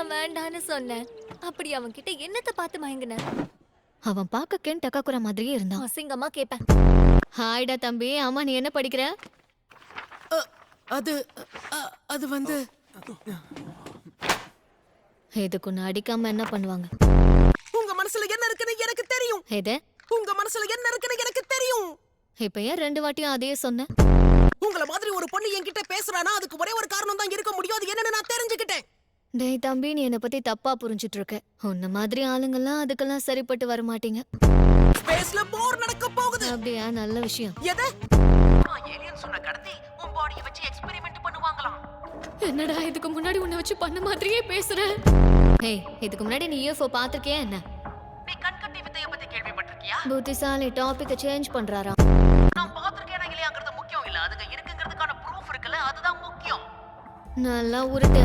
நான் வேண்டான்னு சொன்னேன். அப்படி அவன் கிட்ட என்னத்த பார்த்து மயங்குன? அவன் பார்க்க கென் டக்காகுரா மாதிரியே இருந்தான். அசிங்கமா கேப்பேன். ஹாய்டா தம்பி. ஆமா, நீ என்ன படிக்கிற? அது அது வந்து இதுக்கு உன்னை அடிக்காம என்ன பண்ணுவாங்க? உங்க மனசுல என்ன இருக்குன்னு எனக்கு தெரியும். எது? உங்க மனசுல என்ன இருக்குன்னு எனக்கு தெரியும். இப்ப ஏன் 2 வாட்டியும் அதையே சொன்ன? உங்கள மாதிரி ஒரு பொண்ணு என்கிட்ட பேசுறானா அதுக்கு ஒரே ஒரு காரணம் தான் இருக்க முடியும். அது என்னன்னு நான் தெரிஞ்சுக்கிட்டேன். டேய் தம்பி, நீ என்னை பத்தி தப்பா புரிஞ்சிட்டு இருக்க. உன்ன மாதிரி ஆளுங்கெல்லாம் அதுக்கெல்லாம் சரிப்பட்டு வர மாட்டீங்க. ஸ்பேஸ்ல போர் நடக்க போகுது. அப்படியா? நல்ல விஷயம். எது? ஏலியன் சொன்ன கடத்தி உன் பாடியை வச்சு எக்ஸ்பெரிமென்ட் பண்ணுவாங்களாம். என்னடா இதுக்கு முன்னாடி உன்னை வச்சு பண்ண மாதிரியே பேசுற? ஏய், இதுக்கு முன்னாடி நீ UFO பாத்திருக்கியா என்ன? நீ கண்கட்டி வித்தைய பத்தி கேள்விப்பட்டிருக்கியா? புத்திசாலி டாபிக்க சேஞ்ச் பண்றாரா? நான் பாத்திருக்கேனா இல்லையாங்கிறது முக்கியம் இல்ல. அதுக்கு இருக்குங்கிறதுக்கான ப்ரூஃப் இருக்குல்ல, அதுதான் முக்கியம். நல்லா உருட்டு.